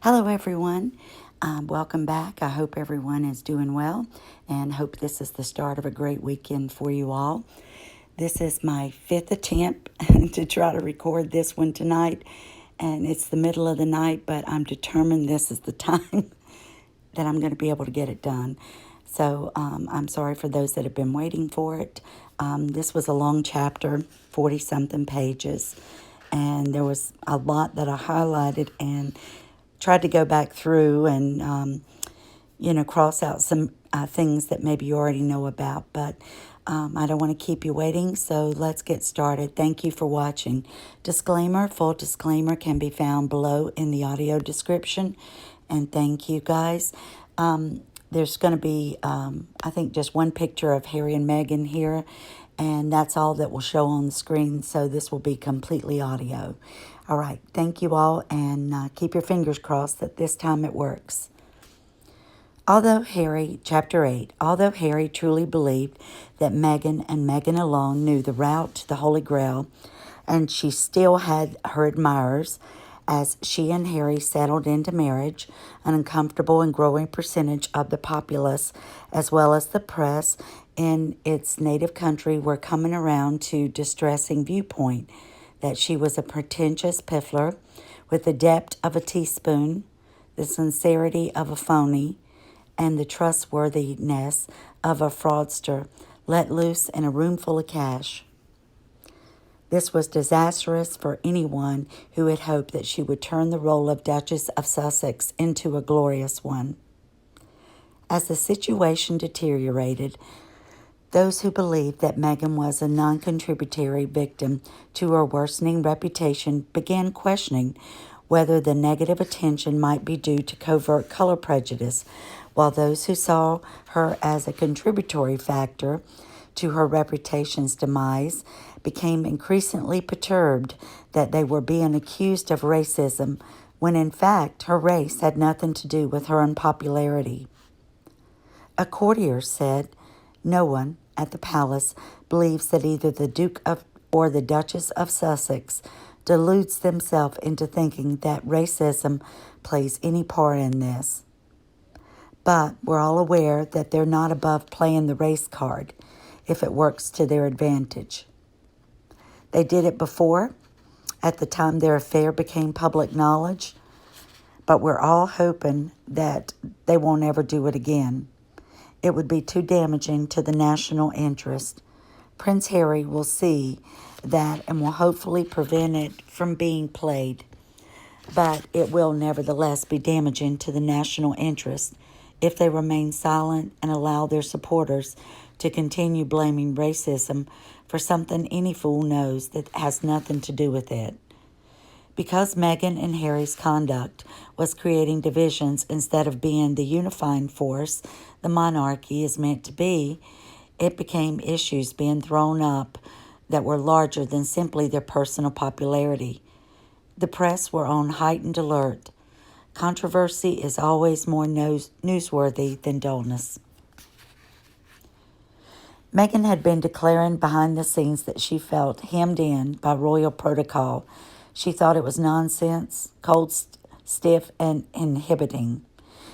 Hello, everyone. Welcome back. I hope everyone is doing well and hope this is the start of a great weekend for you all. This is my fifth attempt to try to record this one tonight, and it's the middle of the night, but I'm determined this is the time that I'm going to be able to get it done. So I'm sorry for those that have been waiting for it. This was a long chapter, 40-something pages, and there was a lot that I highlighted and tried to go back through and, cross out some things that maybe you already know about. But I don't want to keep you waiting, so let's get started. Thank you for watching. Full disclaimer can be found below in the audio description. And thank you, guys. There's going to be, I think, just one picture of Harry and Meghan here, and that's all that will show on the screen, so this will be completely audio. All right, thank you all, and keep your fingers crossed that this time it works. Chapter 8, although Harry truly believed that Meghan and Meghan alone knew the route to the Holy Grail, and she still had her admirers, as she and Harry settled into marriage, an uncomfortable and growing percentage of the populace, as well as the press in its native country, were coming around to distressing viewpoint that she was a pretentious piffler with the depth of a teaspoon, the sincerity of a phony, and the trustworthiness of a fraudster let loose in a room full of cash. This was disastrous for anyone who had hoped that she would turn the role of Duchess of Sussex into a glorious one. As the situation deteriorated, those who believed that Meghan was a non-contributory victim to her worsening reputation began questioning whether the negative attention might be due to covert color prejudice, while those who saw her as a contributory factor to her reputation's demise became increasingly perturbed that they were being accused of racism, when in fact her race had nothing to do with her unpopularity. A courtier said, "No one at the palace believes that either the Duke of or the Duchess of Sussex deludes themselves into thinking that racism plays any part in this. But we're all aware that they're not above playing the race card if it works to their advantage. They did it before, at the time their affair became public knowledge, but we're all hoping that they won't ever do it again. It would be too damaging to the national interest. Prince Harry will see that and will hopefully prevent it from being played. But it will nevertheless be damaging to the national interest if they remain silent and allow their supporters to continue blaming racism for something any fool knows that has nothing to do with it. Because Meghan and Harry's conduct was creating divisions instead of being the unifying force the monarchy is meant to be, it became issues being thrown up that were larger than simply their personal popularity. The press were on heightened alert. Controversy is always more newsworthy than dullness. Meghan had been declaring behind the scenes that she felt hemmed in by royal protocol. She thought it was nonsense, cold, stiff, and inhibiting.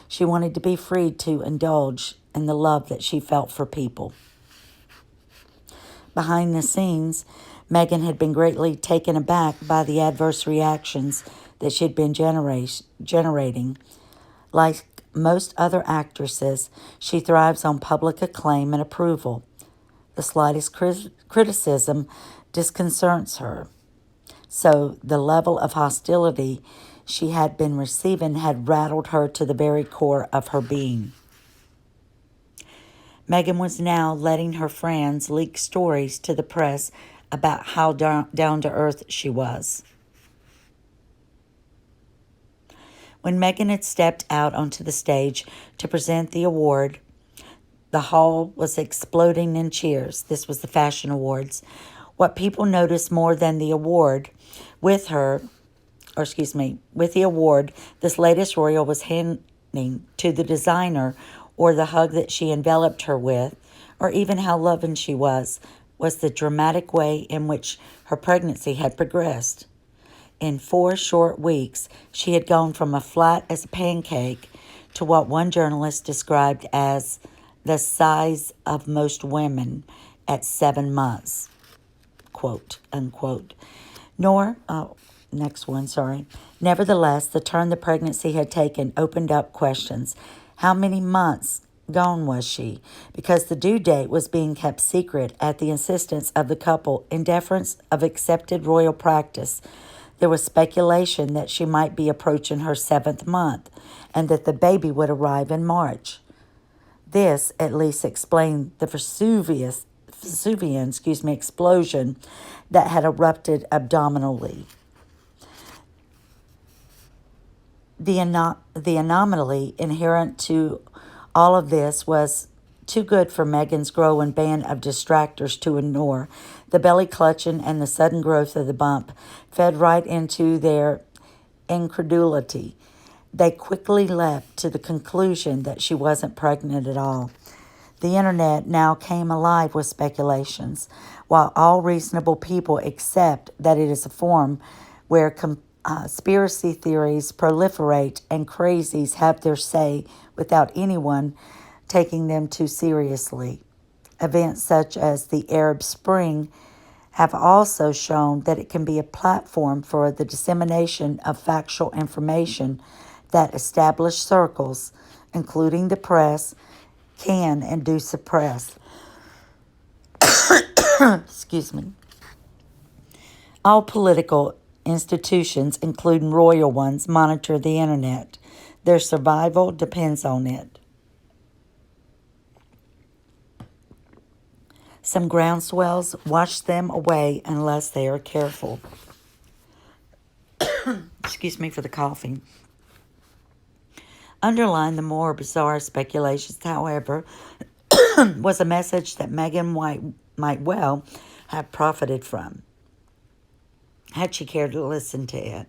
She wanted to be free to indulge in the love that she felt for people. Behind the scenes, Meghan had been greatly taken aback by the adverse reactions that she had been generating. Like most other actresses, she thrives on public acclaim and approval. The slightest criticism disconcerts her. So the level of hostility she had been receiving had rattled her to the very core of her being. Meghan was now letting her friends leak stories to the press about how down to earth she was. When Meghan had stepped out onto the stage to present the award, the hall was exploding in cheers. This was the Fashion Awards. What people noticed more than the award with the award, this latest royal was handing to the designer, or the hug that she enveloped her with, or even how loving she was the dramatic way in which her pregnancy had progressed. In 4 short weeks, she had gone from a flat as a pancake to what one journalist described as the size of most women at 7 months, quote unquote. Next one, sorry. Nevertheless, the turn the pregnancy had taken opened up questions. How many months gone was she? Because the due date was being kept secret at the insistence of the couple in deference of accepted royal practice. There was speculation that she might be approaching her 7th month and that the baby would arrive in March. This at least explained the Vesuvian explosion that had erupted abdominally. The anomaly inherent to all of this was too good for Meghan's growing band of distractors to ignore. The belly clutching and the sudden growth of the bump fed right into their incredulity. They quickly leapt to the conclusion that she wasn't pregnant at all. The internet now came alive with speculations, while all reasonable people accept that it is a form where conspiracy theories proliferate and crazies have their say without anyone taking them too seriously. Events such as the Arab Spring have also shown that it can be a platform for the dissemination of factual information that established circles, including the press, can and do suppress. Excuse me. All political institutions, including royal ones, monitor the internet. Their survival depends on it. Some groundswells wash them away unless they are careful. Excuse me for the coughing. Underlying the more bizarre speculations, however, was a message that Meghan might well have profited from, had she cared to listen to it.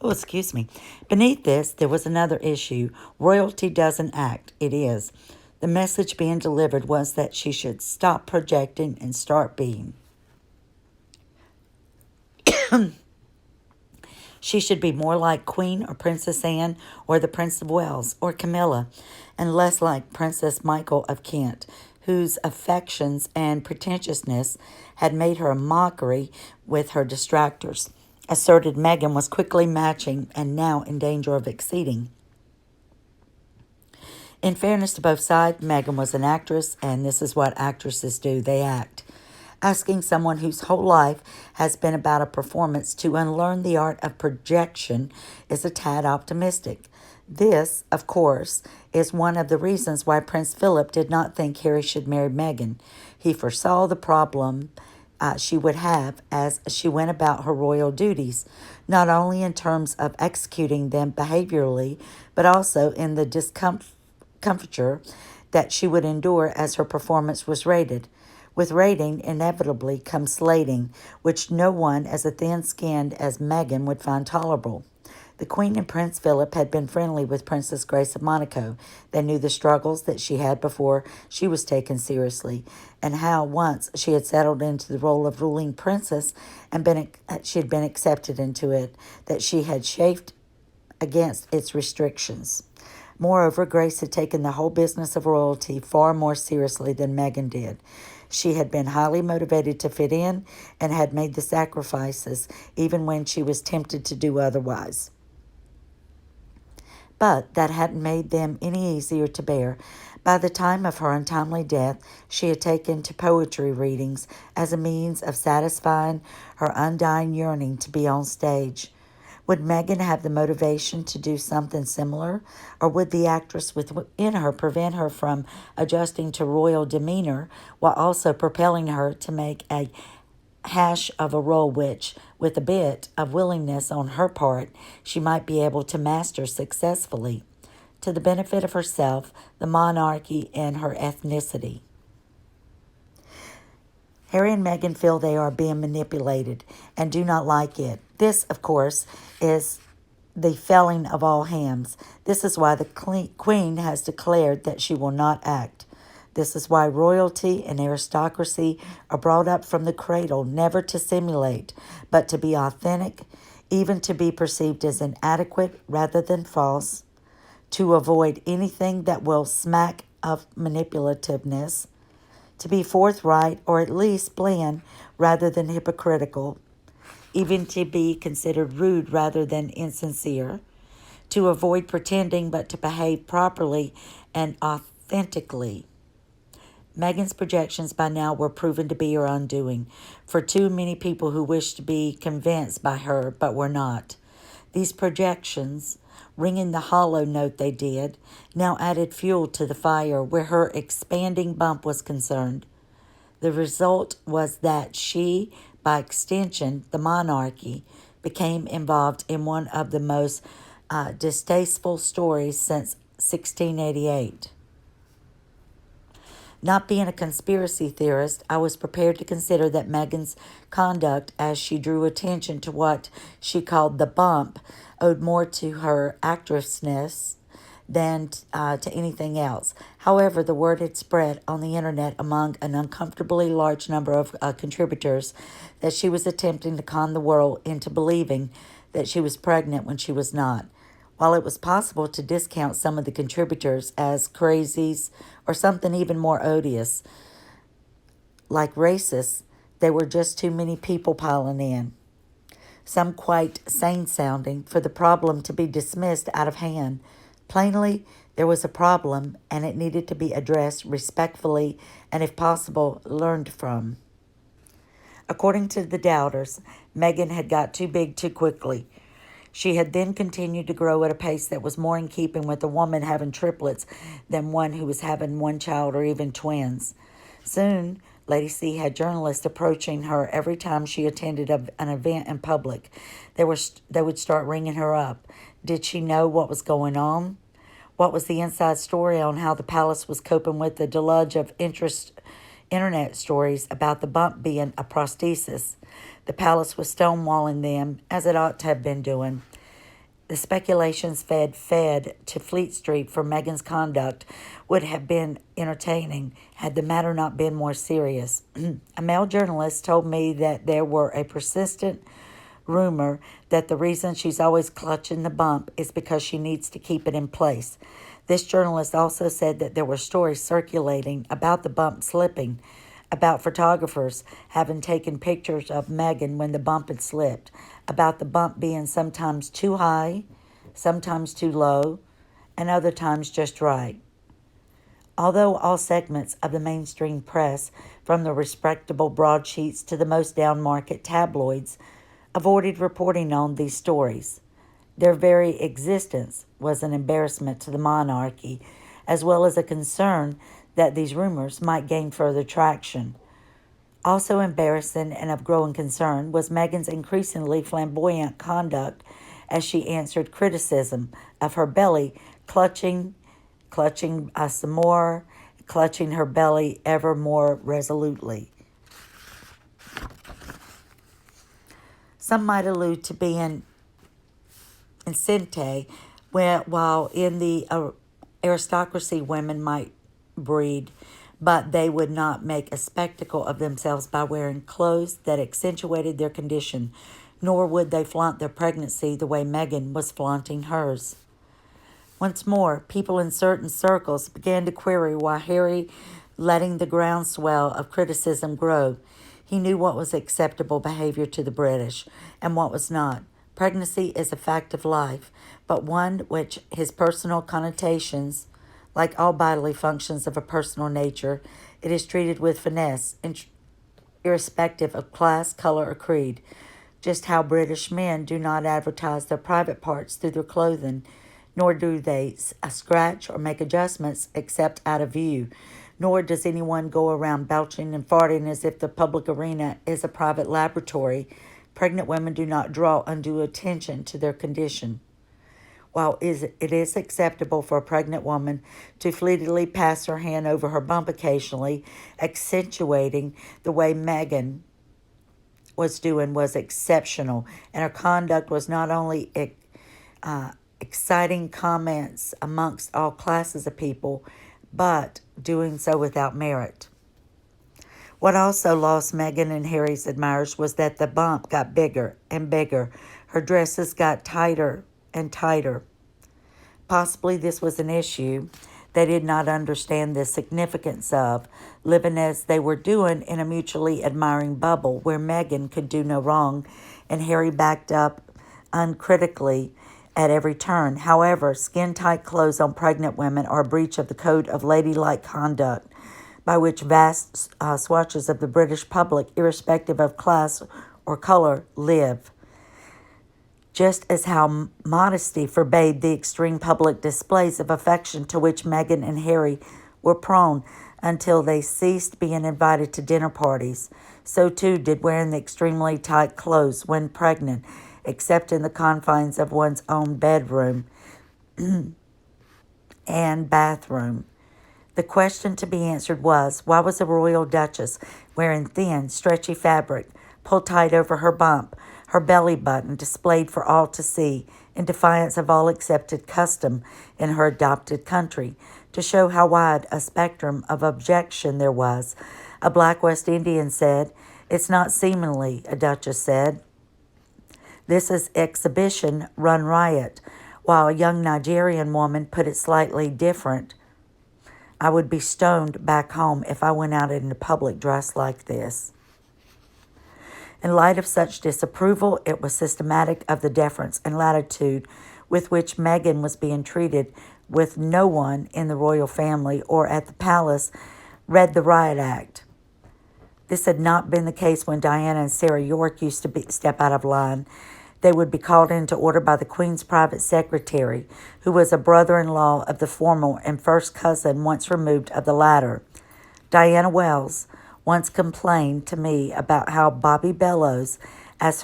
Oh, excuse me. Beneath this, there was another issue. Royalty doesn't act, it is. The message being delivered was that she should stop projecting and start being. She should be more like Queen or Princess Anne or the Prince of Wales or Camilla, and less like Princess Michael of Kent, whose affections and pretentiousness had made her a mockery with her distractors. Asserted Meghan was quickly matching and now in danger of exceeding. In fairness to both sides, Meghan was an actress, and this is what actresses do. They act. Asking someone whose whole life has been about a performance to unlearn the art of projection is a tad optimistic. This, of course, is one of the reasons why Prince Philip did not think Harry should marry Meghan. He foresaw the problem she would have as she went about her royal duties, not only in terms of executing them behaviorally, but also in the discomfiture that she would endure as her performance was rated. With rating, inevitably comes slating, which no one as thin-skinned as Meghan would find tolerable. The Queen and Prince Philip had been friendly with Princess Grace of Monaco. They knew the struggles that she had before she was taken seriously, and how once she had settled into the role of ruling princess and she had been accepted into it, that she had chafed against its restrictions. Moreover, Grace had taken the whole business of royalty far more seriously than Meghan did. She had been highly motivated to fit in and had made the sacrifices even when she was tempted to do otherwise. But that hadn't made them any easier to bear. By the time of her untimely death, she had taken to poetry readings as a means of satisfying her undying yearning to be on stage. Would Meghan have the motivation to do something similar, or would the actress within her prevent her from adjusting to royal demeanor while also propelling her to make a hash of a role which, with a bit of willingness on her part, she might be able to master successfully, to the benefit of herself, the monarchy, and her ethnicity? Harry and Meghan feel they are being manipulated and do not like it. This, of course, is the felling of all hams. This is why the Queen has declared that she will not act. This is why royalty and aristocracy are brought up from the cradle, never to simulate, but to be authentic, even to be perceived as inadequate rather than false, to avoid anything that will smack of manipulativeness, to be forthright or at least bland rather than hypocritical, even to be considered rude rather than insincere, to avoid pretending but to behave properly and authentically. Meghan's projections by now were proven to be her undoing, for too many people who wished to be convinced by her but were not. These projections, ringing the hollow note they did, now added fuel to the fire where her expanding bump was concerned. The result was that she, by extension, the monarchy, became involved in one of the most distasteful stories since 1688. Not being a conspiracy theorist, I was prepared to consider that Meghan's conduct as she drew attention to what she called the bump owed more to her actressness than to anything else. However, the word had spread on the internet among an uncomfortably large number of contributors that she was attempting to con the world into believing that she was pregnant when she was not. While it was possible to discount some of the contributors as crazies or something even more odious, like racists, there were just too many people piling in, some quite sane-sounding, for the problem to be dismissed out of hand. Plainly, there was a problem, and it needed to be addressed respectfully and, if possible, learned from. According to the doubters, Meghan had got too big too quickly. She had then continued to grow at a pace that was more in keeping with a woman having triplets than one who was having one child or even twins. Soon, Lady C had journalists approaching her every time she attended an event in public. They would start ringing her up. Did she know what was going on? What was the inside story on how the palace was coping with the deluge of internet stories about the bump being a prosthesis? The palace was stonewalling them, as it ought to have been doing. The speculations fed to Fleet Street for Meghan's conduct would have been entertaining had the matter not been more serious. A male journalist told me that there were a persistent rumor that the reason she's always clutching the bump is because she needs to keep it in place. This journalist also said that there were stories circulating about the bump slipping, about photographers having taken pictures of Meghan when the bump had slipped, about the bump being sometimes too high, sometimes too low, and other times just right. Although all segments of the mainstream press, from the respectable broadsheets to the most down-market tabloids, avoided reporting on these stories, their very existence was an embarrassment to the monarchy, as well as a concern that these rumors might gain further traction. Also embarrassing and of growing concern was Meghan's increasingly flamboyant conduct as she answered criticism of her belly clutching some more, clutching her belly ever more resolutely. Some might allude to being enceinte, while in the aristocracy women might breed, but they would not make a spectacle of themselves by wearing clothes that accentuated their condition, nor would they flaunt their pregnancy the way Meghan was flaunting hers. Once more, people in certain circles began to query why Harry letting the groundswell of criticism grow. He knew what was acceptable behavior to the British and what was not. Pregnancy is a fact of life, but one which his personal connotations, like all bodily functions of a personal nature, it is treated with finesse, irrespective of class, color, or creed. Just how British men do not advertise their private parts through their clothing, nor do they scratch or make adjustments except out of view, nor does anyone go around belching and farting as if the public arena is a private laboratory. Pregnant women do not draw undue attention to their condition. While it is acceptable for a pregnant woman to fleetingly pass her hand over her bump occasionally, accentuating the way Meghan was doing was exceptional, and her conduct was not only exciting comments amongst all classes of people, but doing so without merit. What also lost Meghan and Harry's admirers was that the bump got bigger and bigger. Her dresses got tighter and tighter. Possibly this was an issue they did not understand the significance of, living as they were doing in a mutually admiring bubble where Meghan could do no wrong and Harry backed up uncritically at every turn. However, skin-tight clothes on pregnant women are a breach of the code of ladylike conduct by which vast swatches of the British public, irrespective of class or color, live. Just as how modesty forbade the extreme public displays of affection to which Meghan and Harry were prone until they ceased being invited to dinner parties, so too did wearing the extremely tight clothes when pregnant, except in the confines of one's own bedroom and bathroom. The question to be answered was, why was a royal duchess wearing thin, stretchy fabric, pulled tight over her bump, her belly button displayed for all to see, in defiance of all accepted custom in her adopted country, to show how wide a spectrum of objection there was? A black West Indian said, "It's not seemly," a duchess said. "This is exhibition run riot," while a young Nigerian woman put it slightly different. "I would be stoned back home if I went out into public dressed like this." In light of such disapproval, it was systematic of the deference and latitude with which Meghan was being treated, with no one in the royal family or at the palace read the riot act. This had not been the case when Diana and Sarah York used to step out of line. They would be called into order by the Queen's private secretary, who was a brother-in-law of the former and first cousin once removed of the latter. Diana Wells once complained to me about how Bobby Bellows, as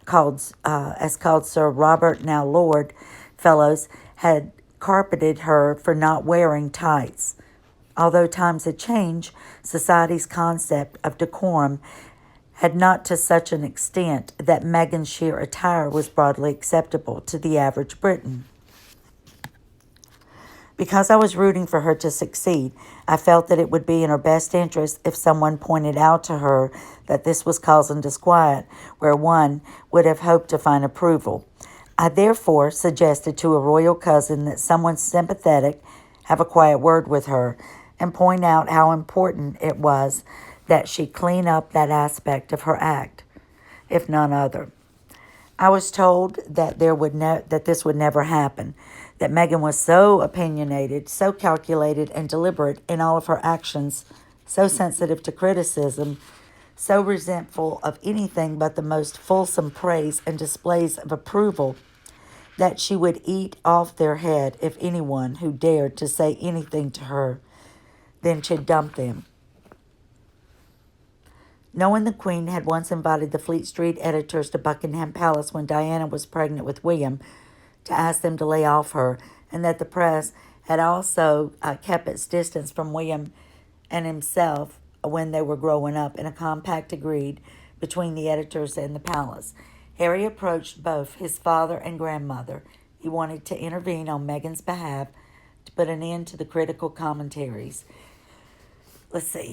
called Sir Robert, now Lord, Fellows, had carpeted her for not wearing tights. Although times had changed, society's concept of decorum had not to such an extent that Meghan's sheer attire was broadly acceptable to the average Briton. Because I was rooting for her to succeed, I felt that it would be in her best interest if someone pointed out to her that this was causing disquiet, where one would have hoped to find approval. I therefore suggested to a royal cousin that someone sympathetic have a quiet word with her and point out how important it was that she clean up that aspect of her act, if none other. I was told that that this would never happen, that Meghan was so opinionated, so calculated and deliberate in all of her actions, so sensitive to criticism, so resentful of anything but the most fulsome praise and displays of approval, that she would eat off their head if anyone who dared to say anything to her, then she'd dump them. Knowing the Queen had once invited the Fleet Street editors to Buckingham Palace when Diana was pregnant with William to ask them to lay off her, and that the press had also kept its distance from William and himself when they were growing up in a compact agreed between the editors and the palace, Harry approached both his father and grandmother. He wanted to intervene on Meghan's behalf to put an end to the critical commentaries.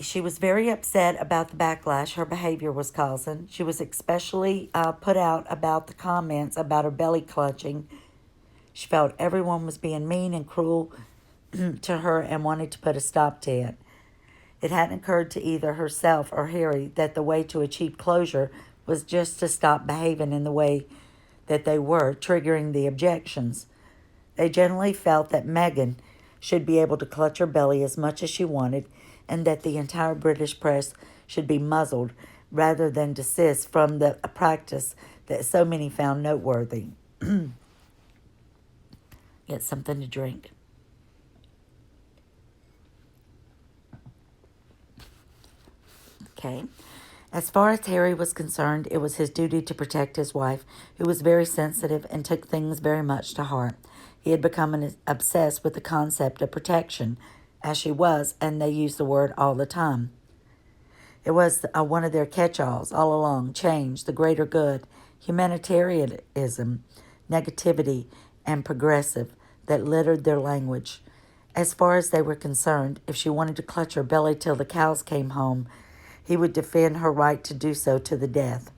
She was very upset about the backlash her behavior was causing. She was especially put out about the comments about her belly clutching. She felt everyone was being mean and cruel to her and wanted to put a stop to it. It hadn't occurred to either herself or Harry that the way to achieve closure was just to stop behaving in the way that they were, triggering the objections. They generally felt that Meghan should be able to clutch her belly as much as she wanted, and that the entire British press should be muzzled rather than desist from the practice that so many found noteworthy. Get something to drink. Okay. As far as Harry was concerned, it was his duty to protect his wife, who was very sensitive and took things very much to heart. He had become obsessed with the concept of protection, as she was, and they used the word all the time. It was one of their catch-alls all along: change, the greater good, humanitarianism, negativity, and progressive, that littered their language. As far as they were concerned, if she wanted to clutch her belly till the cows came home, he would defend her right to do so to the death.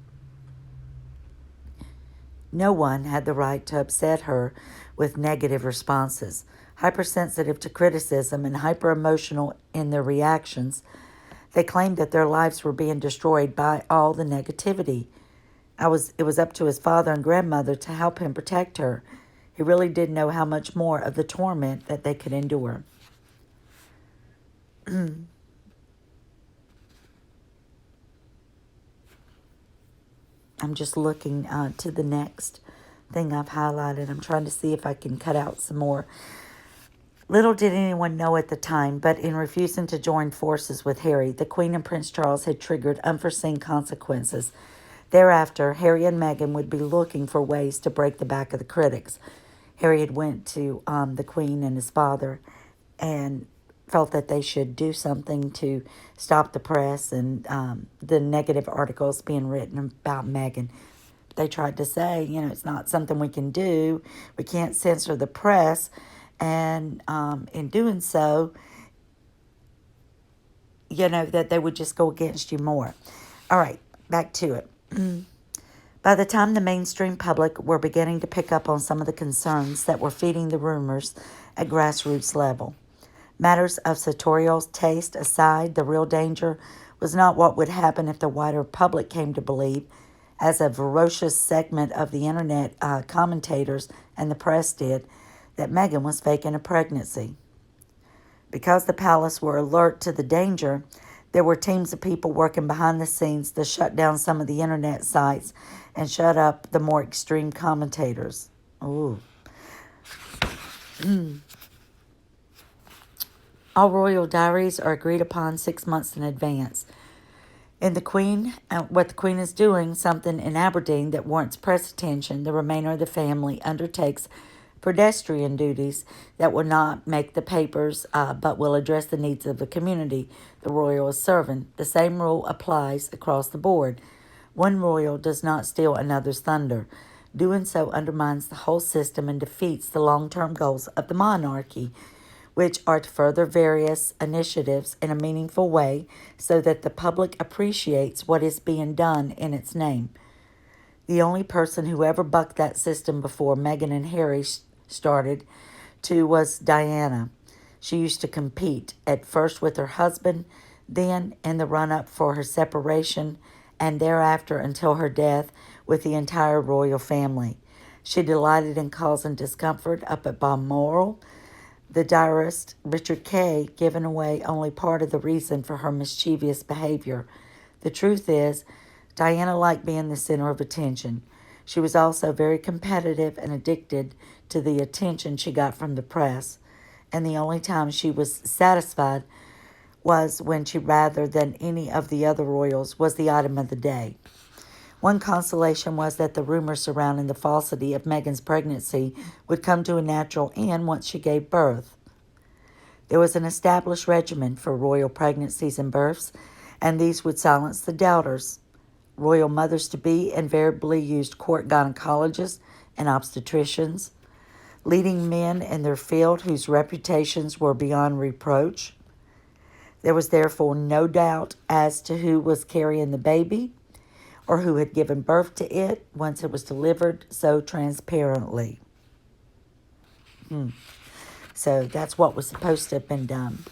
No one had the right to upset her with negative responses. Hypersensitive to criticism and hyper-emotional in their reactions, they claimed that their lives were being destroyed by all the negativity. It was up to his father and grandmother to help him protect her. He really didn't know how much more of the torment that they could endure. I'm just looking to the next thing I've highlighted. I'm trying to see if I can cut out some more. Little did anyone know at the time, but in refusing to join forces with Harry, the Queen and Prince Charles had triggered unforeseen consequences. Thereafter, Harry and Meghan would be looking for ways to break the back of the critics. Harry had went to the Queen and his father and felt that they should do something to stop the press and the negative articles being written about Meghan. They tried to say, it's not something we can do. We can't censor the press. And in doing so, that they would just go against you more. All right, back to it. By the time the mainstream public were beginning to pick up on some of the concerns that were feeding the rumors at grassroots level, matters of sartorial taste aside, the real danger was not what would happen if the wider public came to believe, as a ferocious segment of the internet commentators and the press did, that Meghan was faking a pregnancy. Because the palace were alert to the danger, there were teams of people working behind the scenes to shut down some of the internet sites and shut up the more extreme commentators. Ooh. All royal diaries are agreed upon 6 months in advance. And what the Queen is doing, something in Aberdeen that warrants press attention, the remainder of the family undertakes pedestrian duties that will not make the papers, but will address the needs of the community the royal is serving. The same rule applies across the board. One royal does not steal another's thunder. Doing so undermines the whole system and defeats the long-term goals of the monarchy, which are to further various initiatives in a meaningful way so that the public appreciates what is being done in its name. The only person who ever bucked that system before Meghan and Harry started to was Diana. She used to compete, at first with her husband, then in the run-up for her separation, and thereafter until her death with the entire royal family. She delighted in causing discomfort up at Balmoral, the diarist Richard Kay giving away only part of the reason for her mischievous behavior. The truth is, Diana liked being the center of attention. She was also very competitive and addicted to the attention she got from the press, and the only time she was satisfied was when she, rather than any of the other royals, was the item of the day. One consolation was that the rumors surrounding the falsity of Meghan's pregnancy would come to a natural end once she gave birth. There was an established regimen for royal pregnancies and births, and these would silence the doubters. Royal mothers-to-be invariably used court gynecologists and obstetricians, leading men in their field whose reputations were beyond reproach. There was therefore no doubt as to who was carrying the baby or who had given birth to it once it was delivered so transparently. So that's what was supposed to have been done.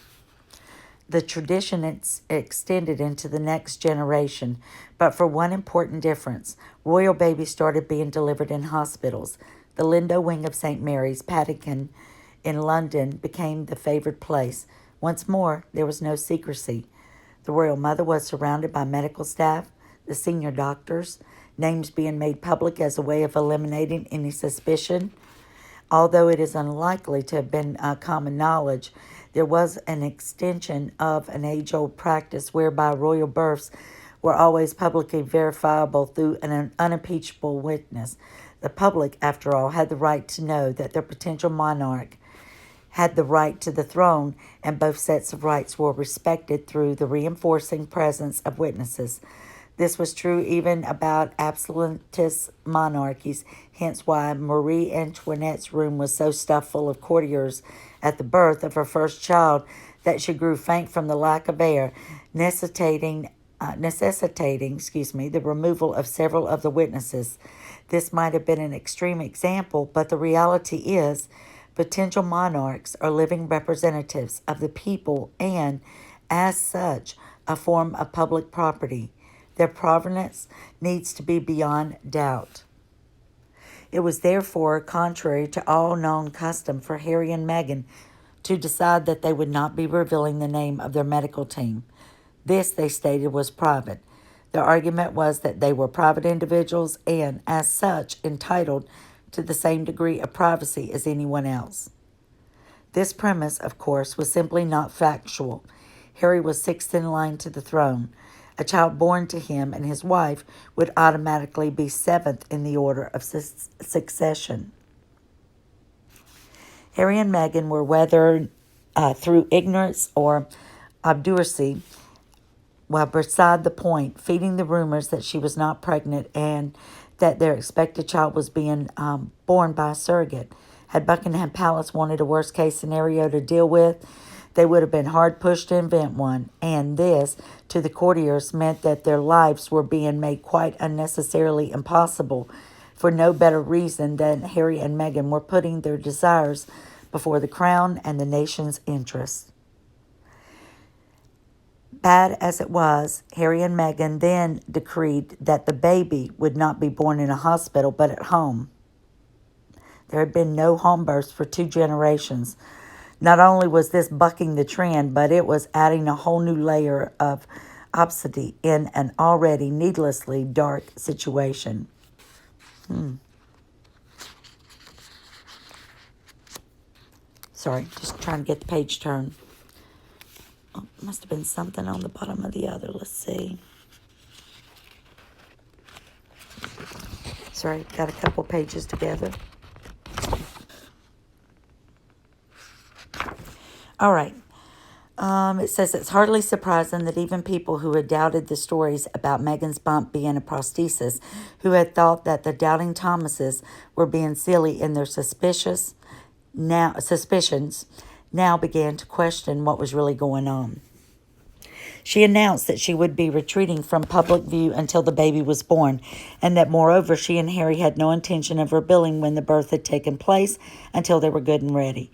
The tradition extended into the next generation, but for one important difference, royal babies started being delivered in hospitals. The Lindo wing of St. Mary's, Paddington, in London became the favored place. Once more, there was no secrecy. The royal mother was surrounded by medical staff, the senior doctors, names being made public as a way of eliminating any suspicion. Although it is unlikely to have been common knowledge, there was an extension of an age-old practice whereby royal births were always publicly verifiable through an unimpeachable witness. The public, after all, had the right to know that their potential monarch had the right to the throne, and both sets of rights were respected through the reinforcing presence of witnesses. This was true even about absolutist monarchies, hence why Marie Antoinette's room was so stuffed full of courtiers at the birth of her first child that she grew faint from the lack of air, necessitating the removal of several of the witnesses. This might have been an extreme example, but the reality is potential monarchs are living representatives of the people and, as such, a form of public property. Their provenance needs to be beyond doubt. It was therefore contrary to all known custom for Harry and Meghan to decide that they would not be revealing the name of their medical team. This, they stated, was private. Their argument was that they were private individuals and, as such, entitled to the same degree of privacy as anyone else. This premise, of course, was simply not factual. Harry was sixth in line to the throne. A child born to him and his wife would automatically be seventh in the order of succession. Harry and Meghan were, whether through ignorance or obduracy, beside the point, feeding the rumors that she was not pregnant and that their expected child was being born by a surrogate. Had Buckingham Palace wanted a worst-case scenario to deal with, they would have been hard-pushed to invent one, and this, to the courtiers, meant that their lives were being made quite unnecessarily impossible for no better reason than Harry and Meghan were putting their desires before the crown and the nation's interests. Bad as it was, Harry and Meghan then decreed that the baby would not be born in a hospital but at home. There had been no home births for 2 generations. Not only was this bucking the trend, but it was adding a whole new layer of obscenity in an already needlessly dark situation. Sorry, just trying to get the page turned. Oh, must have been something on the bottom of the other. Let's see. Sorry, got a couple pages together. All right. It says it's hardly surprising that even people who had doubted the stories about Meghan's bump being a prosthesis, who had thought that the doubting Thomases were being silly in their suspicions, now began to question what was really going on. She announced that she would be retreating from public view until the baby was born, and that moreover she and Harry had no intention of revealing when the birth had taken place until they were good and ready.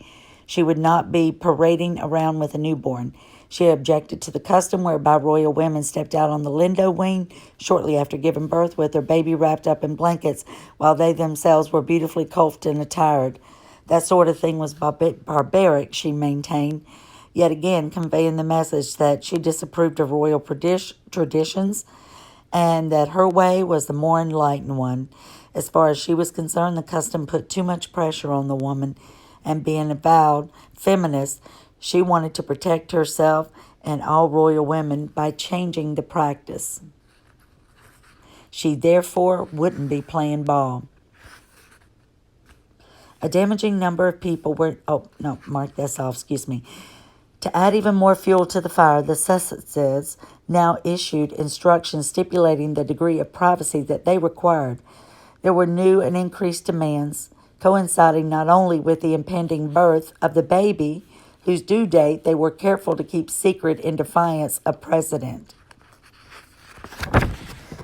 She would not be parading around with a newborn. She objected to the custom whereby royal women stepped out on the lindo wing shortly after giving birth with their baby wrapped up in blankets while they themselves were beautifully coiffed and attired. That sort of thing was barbaric, she maintained, yet again conveying the message that she disapproved of royal traditions and that her way was the more enlightened one. As far as she was concerned, the custom put too much pressure on the woman, and being avowed feminist, she wanted to protect herself and all royal women by changing the practice. She therefore wouldn't be playing ball. A damaging number of people were... Oh, no, mark this off, excuse me. To add even more fuel to the fire, the Sussexes now issued instructions stipulating the degree of privacy that they required. There were new and increased demands, coinciding not only with the impending birth of the baby, whose due date they were careful to keep secret in defiance of precedent.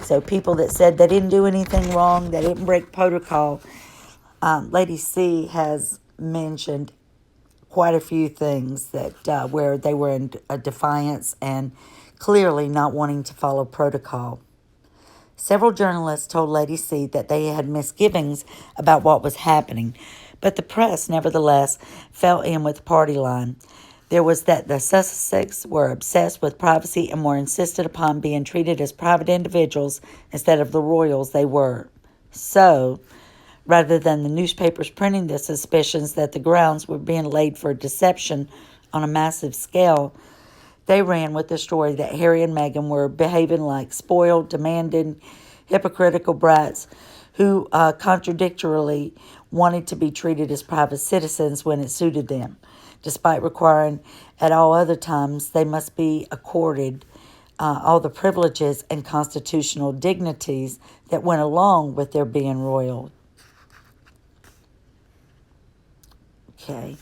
So people that said they didn't do anything wrong, they didn't break protocol, Lady C has mentioned quite a few things that where they were in a defiance and clearly not wanting to follow protocol. Several journalists told Lady C that they had misgivings about what was happening, but the press, nevertheless, fell in with the party line. There was that the Sussex were obsessed with privacy and were insisted upon being treated as private individuals instead of the royals they were. So, rather than the newspapers printing the suspicions that the grounds were being laid for deception on a massive scale, they ran with the story that Harry and Meghan were behaving like spoiled, demanding, hypocritical brats who contradictorily wanted to be treated as private citizens when it suited them, despite requiring at all other times they must be accorded all the privileges and constitutional dignities that went along with their being royal. Okay.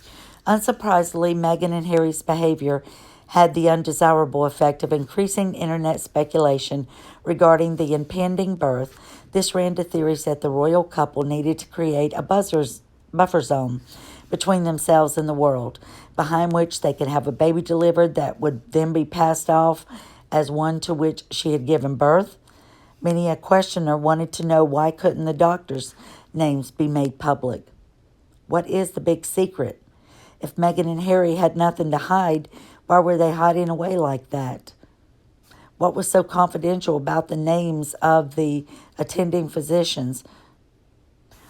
Unsurprisingly, Meghan and Harry's behavior had the undesirable effect of increasing internet speculation regarding the impending birth. This ran to theories that the royal couple needed to create a buffer zone between themselves and the world, behind which they could have a baby delivered that would then be passed off as one to which she had given birth. Many a questioner wanted to know, why couldn't the doctors' names be made public? What is the big secret? If Meghan and Harry had nothing to hide, why were they hiding away like that? What was so confidential about the names of the attending physicians?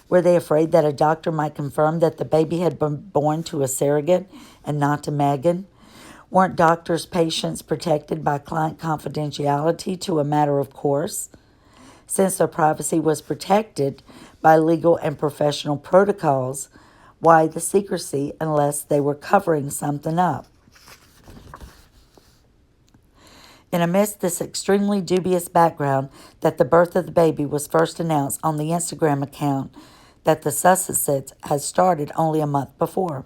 Were they afraid that a doctor might confirm that the baby had been born to a surrogate and not to Meghan? Weren't doctors' patients protected by client confidentiality to a matter of course? Since their privacy was protected by legal and professional protocols, why the secrecy unless they were covering something up? And amidst this extremely dubious background, that the birth of the baby was first announced on the Instagram account that the Sussexes had started only a month before.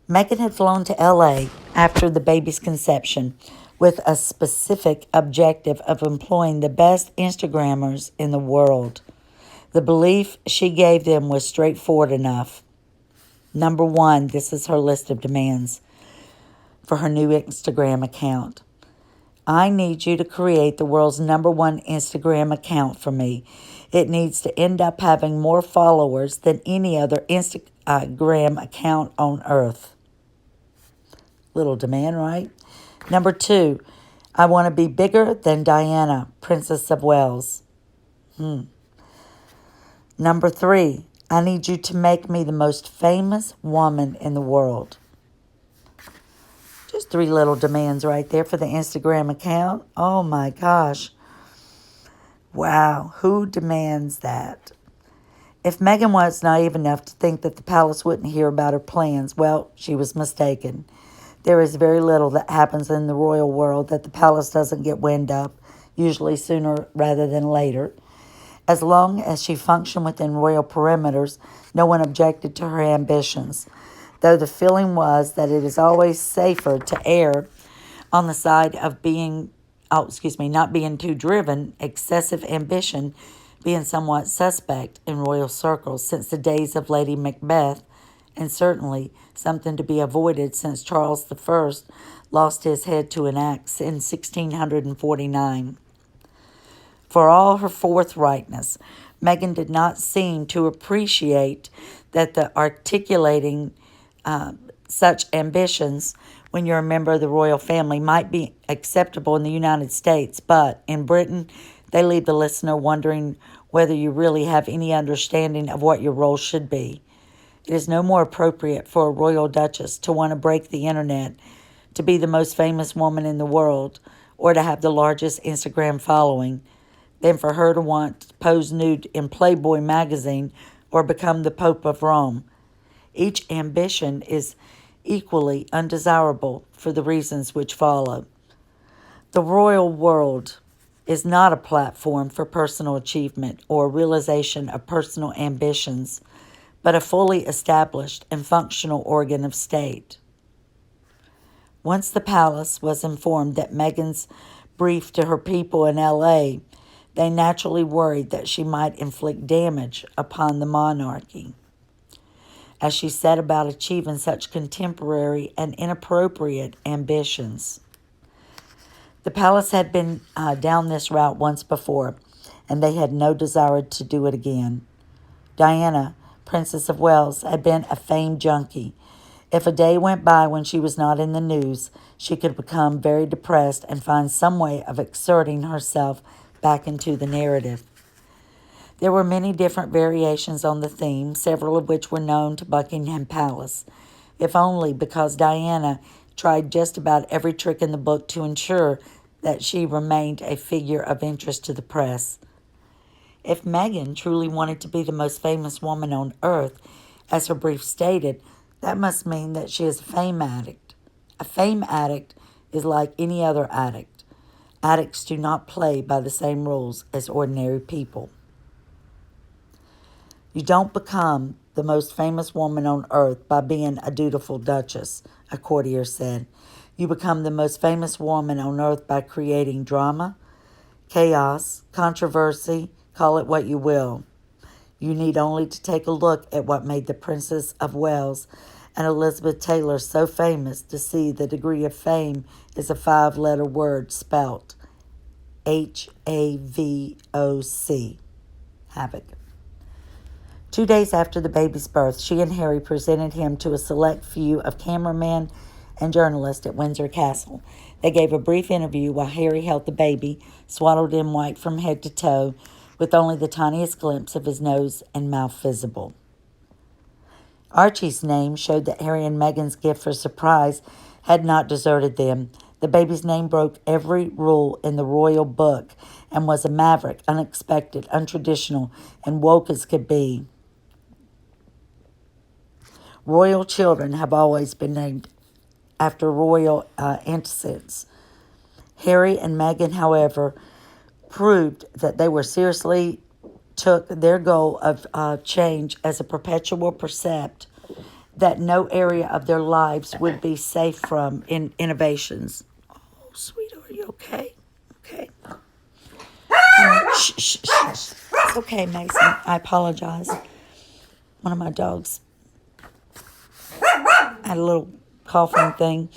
Meghan had flown to LA after the baby's conception with a specific objective of employing the best Instagrammers in the world. The belief she gave them was straightforward enough. Number one, this is her list of demands for her new Instagram account. I need you to create the world's number one Instagram account for me. It needs to end up having more followers than any other Instagram account on earth. Little demand, right? Number two, I want to be bigger than Diana, Princess of Wales. Number three, I need you to make me the most famous woman in the world. Just three little demands right there for the Instagram account. Oh my gosh. Wow, who demands that? If Meghan was naive enough to think that the palace wouldn't hear about her plans, well, she was mistaken. There is very little that happens in the royal world that the palace doesn't get wind of, usually sooner rather than later. As long as she functioned within royal perimeters, no one objected to her ambitions, though the feeling was that it is always safer to err on the side of not being too driven, excessive ambition being somewhat suspect in royal circles since the days of Lady Macbeth, and certainly something to be avoided since Charles I lost his head to an axe in 1649. For all her forthrightness, Meghan did not seem to appreciate that the articulating such ambitions when you're a member of the royal family might be acceptable in the United States, but in Britain, they leave the listener wondering whether you really have any understanding of what your role should be. It is no more appropriate for a royal duchess to want to break the internet, to be the most famous woman in the world, or to have the largest Instagram following, than for her to want to pose nude in Playboy magazine or become the Pope of Rome. Each ambition is equally undesirable for the reasons which follow. The royal world is not a platform for personal achievement or realization of personal ambitions, but a fully established and functional organ of state. Once the palace was informed that Meghan's brief to her people in LA, they naturally worried that she might inflict damage upon the monarchy, as she set about achieving such contemporary and inappropriate ambitions. The palace had been down this route once before, and they had no desire to do it again. Diana, Princess of Wales, had been a fame junkie. If a day went by when she was not in the news, she could become very depressed and find some way of exerting herself back into the narrative. There were many different variations on the theme, several of which were known to Buckingham Palace, if only because Diana tried just about every trick in the book to ensure that she remained a figure of interest to the press. If Meghan truly wanted to be the most famous woman on earth, as her brief stated, that must mean that she is a fame addict. A fame addict is like any other addict. Addicts do not play by the same rules as ordinary people. You don't become the most famous woman on earth by being a dutiful duchess, a courtier said. You become the most famous woman on earth by creating drama, chaos, controversy, call it what you will. You need only to take a look at what made the Princess of Wales and Elizabeth Taylor so famous to see the degree of fame is a 5-letter word spelt HAVOC. Havoc. 2 days after the baby's birth, she and Harry presented him to a select few of cameramen and journalists at Windsor Castle. They gave a brief interview while Harry held the baby, swaddled in white from head to toe, with only the tiniest glimpse of his nose and mouth visible. Archie's name showed that Harry and Meghan's gift for surprise had not deserted them. The baby's name broke every rule in the royal book and was a maverick, unexpected, untraditional, and woke as could be. Royal children have always been named after royal antecedents. Harry and Meghan, however, proved that they were seriously took their goal of change as a perpetual precept, that no area of their lives would be safe from innovations. Oh, sweetheart, are you okay? Okay. Shh, shh, shh. It's okay, Mason. I apologize. One of my dogs had a little coughing thing.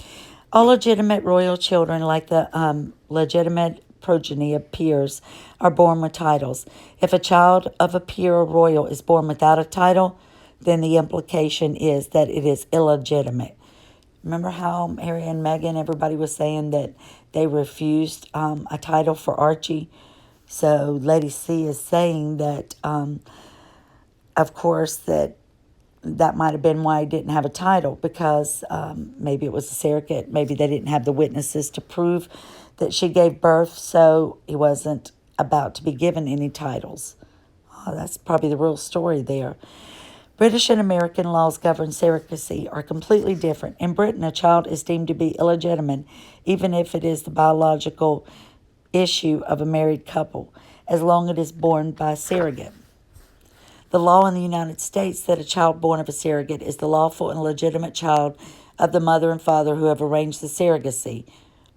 All legitimate royal children, like the legitimate progeny of peers, are born with titles. If a child of a peer or royal is born without a title, then the implication is that it is illegitimate. Remember how Harry and Meghan, everybody was saying that they refused a title for Archie? So Lady C is saying that, of course, that might have been why he didn't have a title, because maybe it was a surrogate. Maybe they didn't have the witnesses to prove that she gave birth, so he wasn't about to be given any titles. Oh, that's probably the real story there. British and American laws governing surrogacy are completely different. In Britain, a child is deemed to be illegitimate, even if it is the biological issue of a married couple, as long as it is born by a surrogate. The law in the United States that a child born of a surrogate is the lawful and legitimate child of the mother and father who have arranged the surrogacy.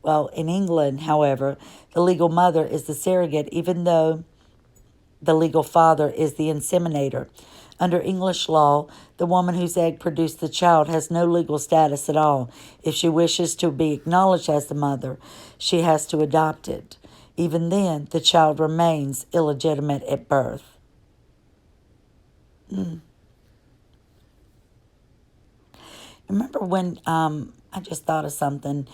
Well, in England, however, the legal mother is the surrogate, even though the legal father is the inseminator. Under English law, the woman whose egg produced the child has no legal status at all. If she wishes to be acknowledged as the mother, she has to adopt it. Even then, the child remains illegitimate at birth. Remember when, I just thought of something,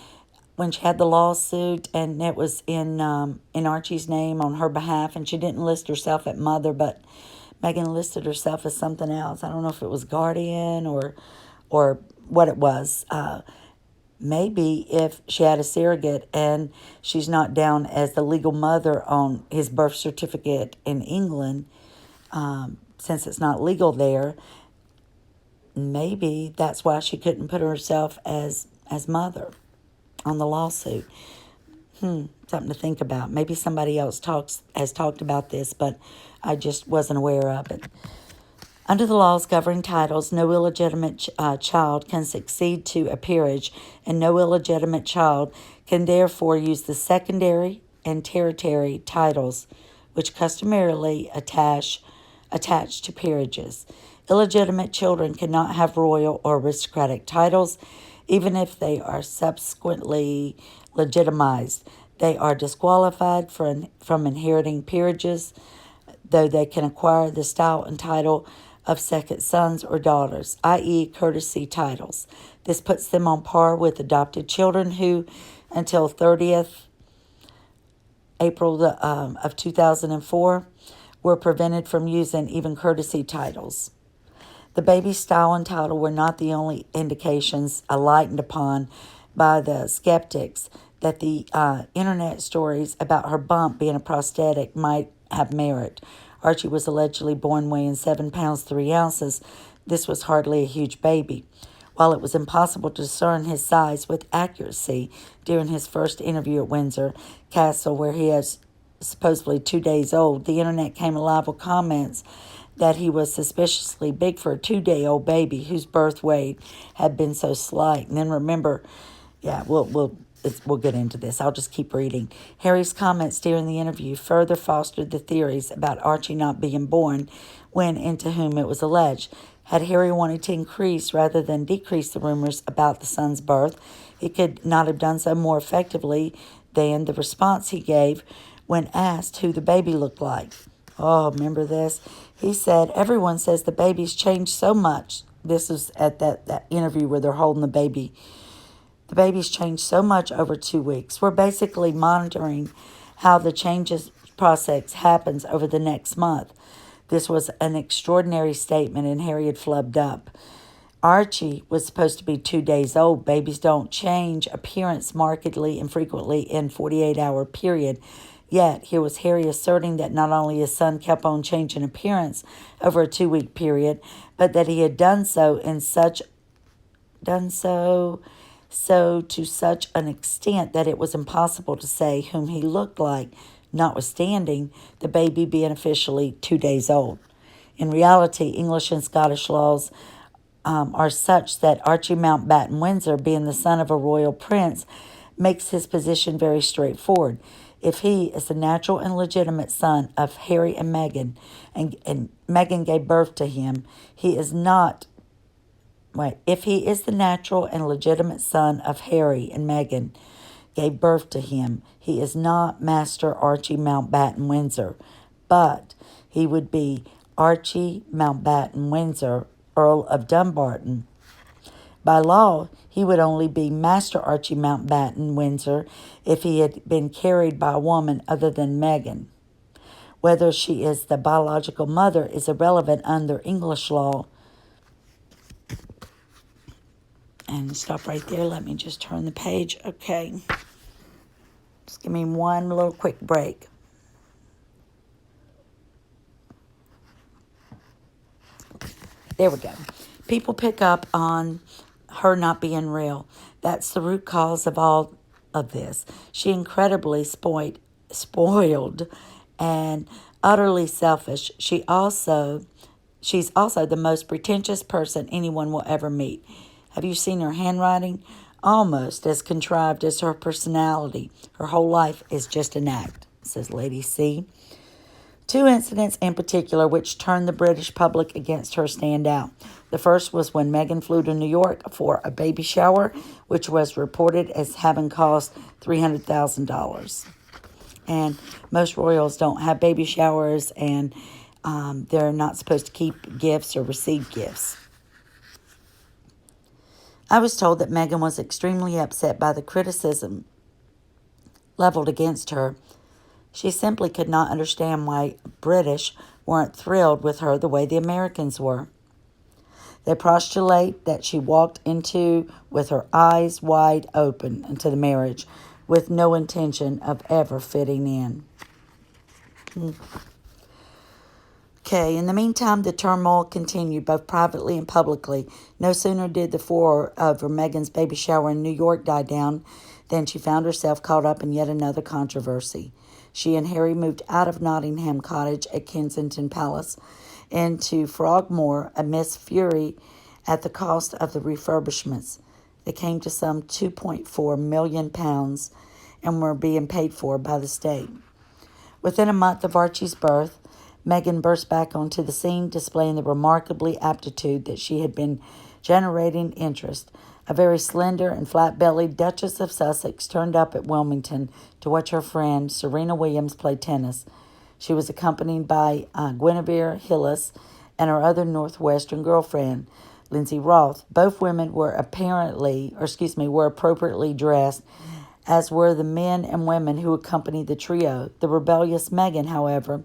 when she had the lawsuit and it was in Archie's name on her behalf, and she didn't list herself as mother, but Meghan listed herself as something else. I don't know if it was guardian or what it was. Maybe if she had a surrogate and she's not down as the legal mother on his birth certificate in England, since it's not legal there, maybe that's why she couldn't put herself as mother on the lawsuit. Something to think about. Maybe somebody else has talked about this, but I just wasn't aware of it. Under the laws governing titles, no illegitimate child can succeed to a peerage, and no illegitimate child can therefore use the secondary and tertiary titles, which customarily attach to peerages. Illegitimate children cannot have royal or aristocratic titles, even if they are subsequently legitimized. They are disqualified from inheriting peerages, though they can acquire the style and title of second sons or daughters, i.e. courtesy titles. This puts them on par with adopted children who, until 30th April of 2004, were prevented from using even courtesy titles. The baby's style and title were not the only indications lightened upon by the skeptics that the internet stories about her bump being a prosthetic might have merit. Archie was allegedly born weighing 7 pounds 3 ounces. This was hardly a huge baby. While it was impossible to discern his size with accuracy during his first interview at Windsor Castle, where he is supposedly 2 days old, the internet came alive with comments that he was suspiciously big for a 2-day-old baby whose birth weight had been so slight. And then remember, we'll get into this. I'll just keep reading. Harry's comments during the interview further fostered the theories about Archie not being born when and to whom it was alleged. Had Harry wanted to increase rather than decrease the rumors about the son's birth, he could not have done so more effectively than the response he gave when asked who the baby looked like. Oh, remember this? He said, "Everyone says the baby's changed so much." This is at that interview where they're holding the baby. "The baby's changed so much over 2 weeks. We're basically monitoring how the changes process happens over the next month." This was an extraordinary statement, and Harry had flubbed up. Archie was supposed to be 2 days old. Babies don't change appearance markedly and frequently in 48-hour period. Yet, here was Harry asserting that not only his son kept on changing appearance over a 2-week period, but that he had done so to such an extent that it was impossible to say whom he looked like, notwithstanding the baby being officially 2 days old. In reality, English and Scottish laws are such that Archie Mountbatten Windsor, being the son of a royal prince, makes his position very straightforward. If he is the natural and legitimate son of Harry and Meghan, and Meghan gave birth to him, if he is the natural and legitimate son of Harry and Meghan gave birth to him, he is not Master Archie Mountbatten Windsor, but he would be Archie Mountbatten Windsor, Earl of Dumbarton. By law, he would only be Master Archie Mountbatten Windsor if he had been carried by a woman other than Meghan. Whether she is the biological mother is irrelevant under English law. And stop right there. Let me just turn the page. Okay. Just give me one little quick break. There we go. People pick up on her not being real. That's the root cause of all of this. She incredibly spoiled and utterly selfish. She's also the most pretentious person anyone will ever meet. Have you seen her handwriting? Almost as contrived as her personality. Her whole life is just an act, says Lady C. 2 incidents in particular which turned the British public against her stand out. The first was when Meghan flew to New York for a baby shower, which was reported as having cost $300,000. And most royals don't have baby showers, and they're not supposed to keep gifts or receive gifts. I was told that Meghan was extremely upset by the criticism leveled against her. She simply could not understand why British weren't thrilled with her the way the Americans were. They postulate that she walked into with her eyes wide open into the marriage with no intention of ever fitting in. Okay, in the meantime, the turmoil continued both privately and publicly. No sooner did the furor over Meghan's baby shower in New York die down than she found herself caught up in yet another controversy. She and Harry moved out of Nottingham Cottage at Kensington Palace into Frogmore amidst fury at the cost of the refurbishments. They came to some £2.4 million and were being paid for by the state. Within a month of Archie's birth, Meghan burst back onto the scene, displaying the remarkably aptitude that she had been generating interest. A very slender and flat-bellied Duchess of Sussex turned up at Wilmington to watch her friend Serena Williams play tennis. She was accompanied by Guinevere Hillis and her other Northwestern girlfriend, Lindsay Roth. Both women were appropriately dressed, as were the men and women who accompanied the trio. The rebellious Meghan, however,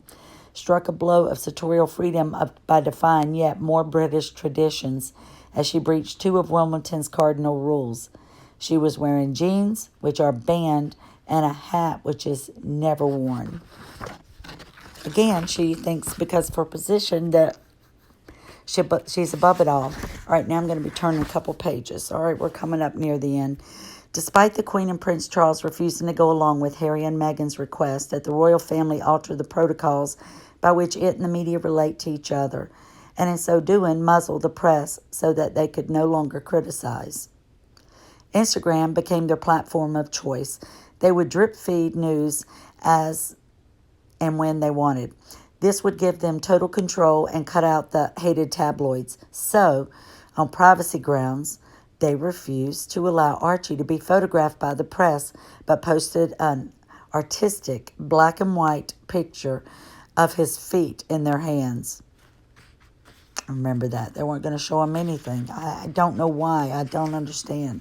struck a blow of sartorial freedom by defying yet more British traditions as she breached 2 of Wilmington's cardinal rules. She was wearing jeans, which are banned, and a hat, which is never worn. Again, she thinks because of her position that She's above it all. All right, now I'm going to be turning a couple pages. All right, we're coming up near the end. Despite the Queen and Prince Charles refusing to go along with Harry and Meghan's request that the royal family alter the protocols by which it and the media relate to each other, and in so doing muzzle the press so that they could no longer criticize. Instagram became their platform of choice. They would drip feed news as and when they wanted. This would give them total control and cut out the hated tabloids. So, on privacy grounds, they refused to allow Archie to be photographed by the press, but posted an artistic black and white picture of his feet in their hands. Remember that. They weren't going to show him anything. I don't know why. I don't understand.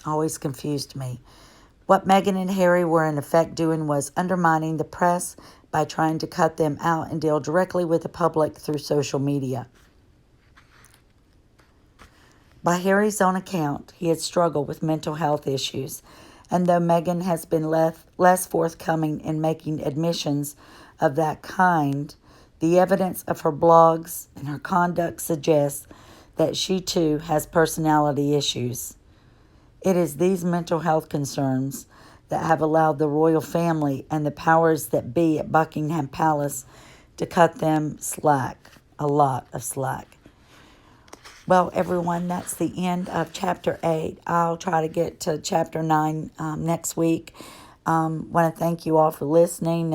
Always confused me. What Meghan and Harry were in effect doing was undermining the press by trying to cut them out and deal directly with the public through social media. By Harry's own account, he had struggled with mental health issues, and though Meghan has been less forthcoming in making admissions of that kind, the evidence of her blogs and her conduct suggests that she too has personality issues. It is these mental health concerns that have allowed the royal family and the powers that be at Buckingham Palace to cut them slack, a lot of slack. Well, everyone, that's the end of Chapter 8. I'll try to get to Chapter 9 next week. Want to thank you all for listening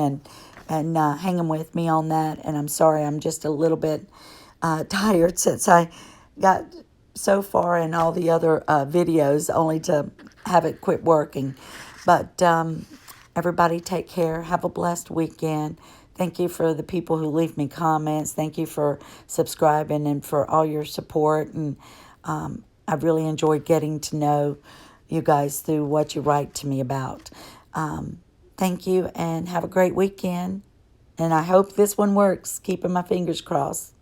and hanging with me on that. And I'm sorry, I'm just a little bit tired since I got so far in all the other videos only to have it quit working. But everybody take care. Have a blessed weekend. Thank you for the people who leave me comments. Thank you for subscribing and for all your support. And I've really enjoyed getting to know you guys through what you write to me about. Thank you and have a great weekend. And I hope this one works. Keeping my fingers crossed.